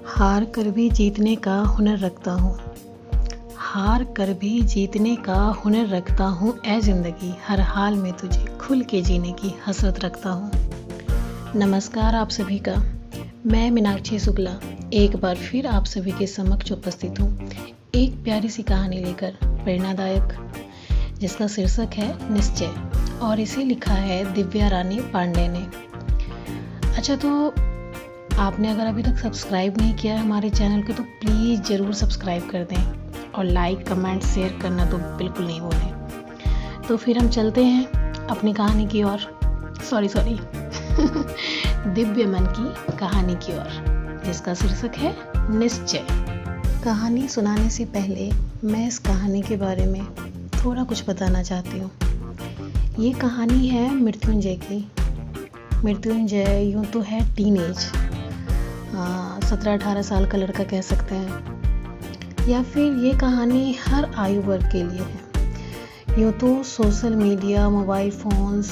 हार कर भी जीतने का हुनर रखता हूँ। हार कर भी जीतने का हुनर रखता हूँ। ऐ ज़िंदगी हर हाल में तुझे खुल के जीने की हसरत रखता हूँ। नमस्कार आप सभी का, मैं मीनाक्षी शुक्ला एक बार फिर आप सभी के समक्ष उपस्थित हूँ एक प्यारी सी कहानी लेकर, प्रेरणादायक, जिसका शीर्षक है निश्चय और इसे लिखा है दिव्या रानी पांडे ने। अच्छा, तो आपने अगर अभी तक सब्सक्राइब नहीं किया है हमारे चैनल को तो प्लीज़ ज़रूर सब्सक्राइब कर दें और लाइक, कमेंट, शेयर करना तो बिल्कुल नहीं भूलें। तो फिर हम चलते हैं अपनी कहानी की ओर, सॉरी दिव्य मन की कहानी की ओर, जिसका शीर्षक है निश्चय। कहानी सुनाने से पहले मैं इस कहानी के बारे में थोड़ा कुछ बताना चाहती हूँ। ये कहानी है मृत्युंजय की। मृत्युंजय यूँ तो है टीनेज, 17-18 साल का लड़का कह सकते हैं, या फिर ये कहानी हर आयु वर्ग के लिए है। यूँ तो सोशल मीडिया, मोबाइल फ़ोन्स,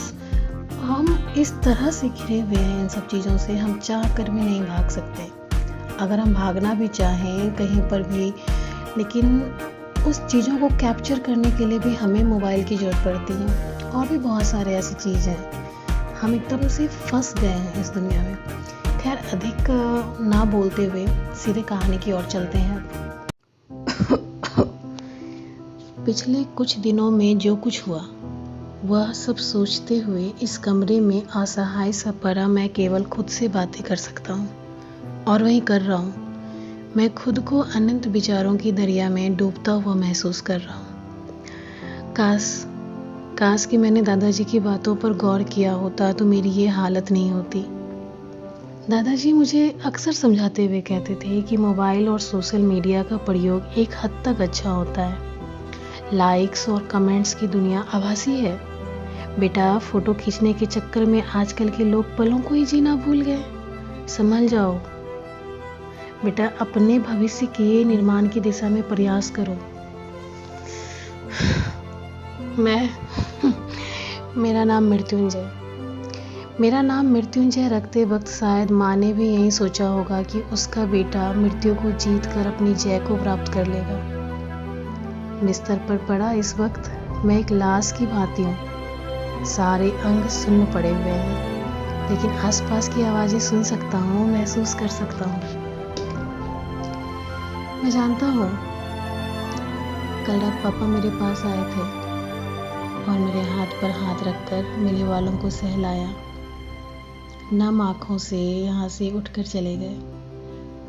हम इस तरह से घिरे हुए हैं इन सब चीज़ों से, हम चाह कर भी नहीं भाग सकते। अगर हम भागना भी चाहें कहीं पर भी, लेकिन उस चीज़ों को कैप्चर करने के लिए भी हमें मोबाइल की ज़रूरत पड़ती है। और भी बहुत सारे ऐसी चीज़ हैं, हम एकदम से फंस गए हैं इस दुनिया में। खैर, अधिक ना बोलते हुए सीधे कहानी की ओर चलते हैं। पिछले कुछ दिनों में जो कुछ हुआ वह सब सोचते हुए इस कमरे में असहाय सा पड़ा मैं केवल खुद से बातें कर सकता हूँ, और वही कर रहा हूँ। मैं खुद को अनंत विचारों की दरिया में डूबता हुआ महसूस कर रहा हूँ। काश कि मैंने दादाजी की बातों पर गौर किया होता तो मेरी ये हालत नहीं होती। दादाजी मुझे अक्सर समझाते हुए कहते थे कि मोबाइल और सोशल मीडिया का प्रयोग एक हद तक अच्छा होता है। लाइक्स और कमेंट्स की दुनिया आभासी है। बेटा, फोटो खींचने के चक्कर में आजकल के लोग पलों को ही जीना भूल गए। संभल जाओ बेटा, अपने भविष्य के निर्माण की दिशा में प्रयास करो। मेरा नाम मृत्युंजय रखते वक्त शायद माँ ने भी यही सोचा होगा कि उसका बेटा मृत्यु को जीत कर अपनी जय को प्राप्त कर लेगा। बिस्तर पर पड़ा इस वक्त मैं एक लाश की भांति हूँ। सारे अंग सुन्न पड़े हुए हैं, लेकिन आसपास की आवाज़ें सुन सकता हूँ, महसूस कर सकता हूँ। मैं जानता हूँ कल रात पापा मेरे पास आए थे और मेरे हाथ पर हाथ रखकर मिले वालों को सहलाया। नम आँखों से यहाँ से उठकर चले गए।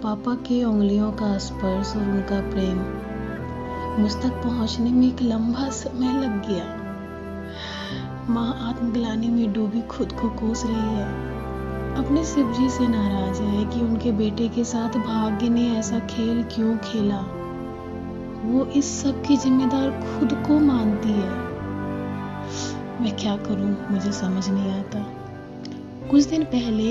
पापा की उंगलियों का स्पर्श और उनका प्रेम मुझ तक पहुँचने में एक लंबा समय लग गया। माँ आत्मग्लानि में डूबी खुद को कोस रही है। अपने शिवजी से नाराज है कि उनके बेटे के साथ भाग्य ने ऐसा खेल क्यों खेला। वो इस सब की जिम्मेदार खुद को मानती है। मैं क्या करूं, मुझे समझ नहीं आता। कुछ दिन पहले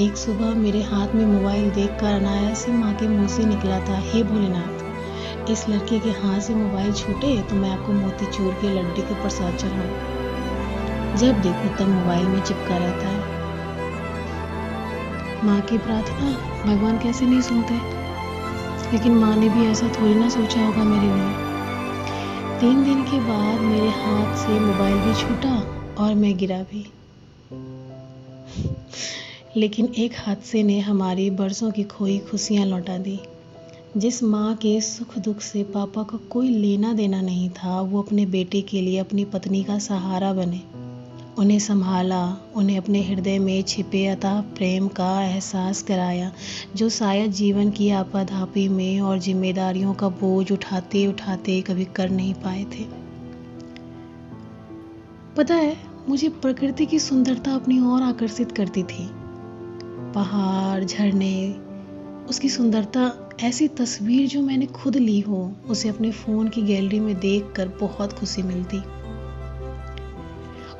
एक सुबह मेरे हाथ में मोबाइल देखकर अनायास ही माँ के मुंह से निकला था, हे भोलेनाथ, इस लड़के के हाथ से मोबाइल छूटे तो मैं आपको मोतीचूर के लड्डू के प्रसाद चढ़ाऊं। जब देखो तब मोबाइल में चिपका रहता है। माँ की प्रार्थना भगवान कैसे नहीं सुनते, लेकिन माँ ने भी ऐसा थोड़ी ना सोचा होगा मेरे लिए। 3 दिन के बाद मेरे हाथ से मोबाइल भी छूटा और मैं गिरा भी। लेकिन एक हादसे ने हमारी बरसों की खोई खुशियाँ लौटा दी। जिस माँ के सुख दुख से पापा का कोई लेना देना नहीं था, वो अपने बेटे के लिए अपनी पत्नी का सहारा बने। उन्हें संभाला, उन्हें अपने हृदय में छिपे अथाह प्रेम का एहसास कराया, जो शायद जीवन की आपाधापी में और जिम्मेदारियों का बोझ उठाते उठाते कभी कर नहीं पाए थे। पता है, मुझे प्रकृति की सुंदरता अपनी ओर आकर्षित करती थी। पहाड़, झरने, उसकी सुंदरता, ऐसी तस्वीर जो मैंने खुद ली हो, उसे अपने फ़ोन की गैलरी में देखकर बहुत खुशी मिलती।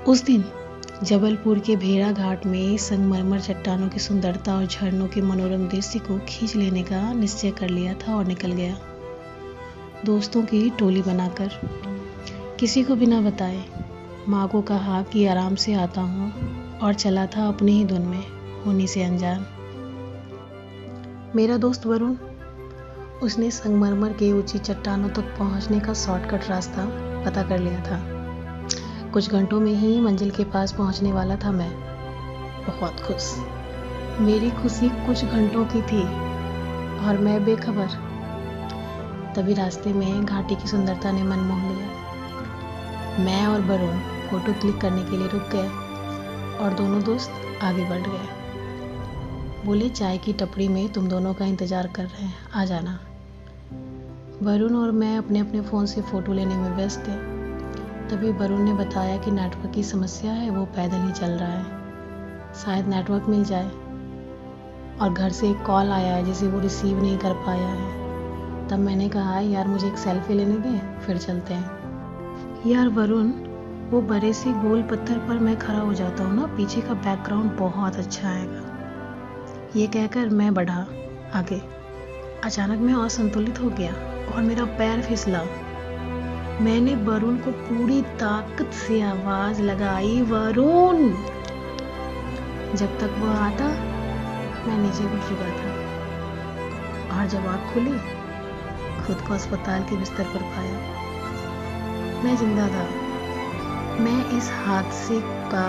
उस दिन जबलपुर के भेड़ा घाट में संगमरमर चट्टानों की सुंदरता और झरनों के मनोरम दृश्य को खींच लेने का निश्चय कर लिया था और निकल गया, दोस्तों की टोली बनाकर, किसी को बिना बताए। माँ को कहा कि आराम से आता हूँ और चला था अपनी ही धुन में, होने से अनजान। मेरा दोस्त वरुण, उसने संगमरमर के ऊंची चट्टानों तक पहुंचने का शॉर्टकट रास्ता पता कर लिया था। कुछ घंटों में ही मंजिल के पास पहुंचने वाला था मैं, बहुत खुश। मेरी खुशी कुछ घंटों की थी और मैं बेखबर। तभी रास्ते में घाटी की सुंदरता ने मन मोह लिया। मैं और वरुण फोटो क्लिक करने के लिए रुक गए और दोनों दोस्त आगे बढ़ गए। बोले, चाय की टपरी में तुम दोनों का इंतजार कर रहे हैं, आ जाना। वरुण और मैं अपने अपने फ़ोन से फ़ोटो लेने में व्यस्त थे। तभी वरुण ने बताया कि नेटवर्क की समस्या है, वो पैदल ही चल रहा है, शायद नेटवर्क मिल जाए। और घर से एक कॉल आया है जिसे वो रिसीव नहीं कर पाया है। तब मैंने कहा, यार मुझे एक सेल्फी लेने दें, फिर चलते हैं। यार वरुण, वो बड़े से गोल पत्थर पर मैं खड़ा हो जाता हूँ ना, पीछे का बैकग्राउंड बहुत अच्छा आएगा। ये कहकर मैं बढ़ा आगे। अचानक मैं असंतुलित हो गया और मेरा पैर फिसला। मैंने वरुण को पूरी ताकत से आवाज लगाई, वरुण। जब तक वो आता मैं नीचे गिर चुका था और जब आँख खुली खुद को अस्पताल के बिस्तर पर पाया। मैं जिंदा था। मैं इस हादसे का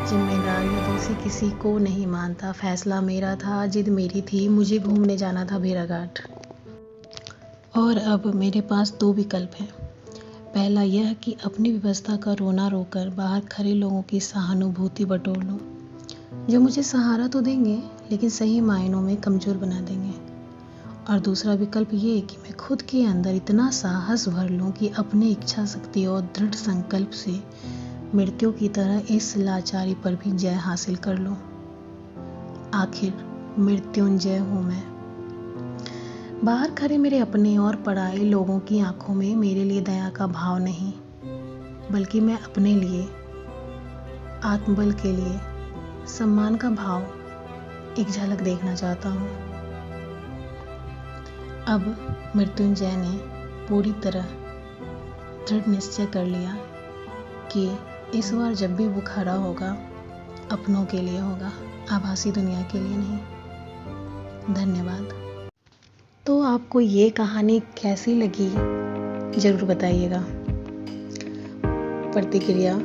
जिम्मेदार या दोषी किसी को नहीं मानता। फैसला मेरा था, जिद मेरी थी, मुझे घूमने जाना था भेड़ाघाट। और अब मेरे पास दो विकल्प हैं। पहला यह कि अपनी व्यवस्था का रोना रोकर बाहर खड़े लोगों की सहानुभूति बटोर लूं, जो मुझे सहारा तो देंगे लेकिन सही मायनों में कमज़ोर बना देंगे। और दूसरा विकल्प ये कि मैं खुद के अंदर इतना साहस भर लूं कि अपनी इच्छा शक्ति और दृढ़ संकल्प से मृत्यु की तरह इस लाचारी पर भी जय हासिल कर लूं। आखिर मृत्युंजय हूँ मैं। बाहर खड़े मेरे अपने और पराए लोगों की आंखों में मेरे लिए दया का भाव नहीं, बल्कि मैं अपने लिए, आत्मबल के लिए सम्मान का भाव एक झलक देखना चाहता हूँ। अब मृत्युंजय ने पूरी तरह दृढ़ निश्चय कर लिया कि इस बार जब भी वो खड़ा होगा, अपनों के लिए होगा, आभासी दुनिया के लिए नहीं। धन्यवाद। तो आपको ये कहानी कैसी लगी ज़रूर बताइएगा। प्रतिक्रिया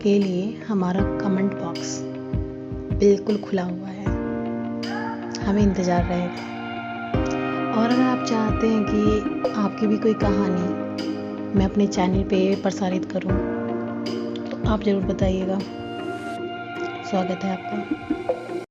के लिए हमारा कमेंट बॉक्स बिल्कुल खुला हुआ है, हमें इंतज़ार रहेगा। और अगर आप चाहते हैं कि आपकी भी कोई कहानी मैं अपने चैनल पे प्रसारित करूं, तो आप ज़रूर बताइएगा। स्वागत है आपका।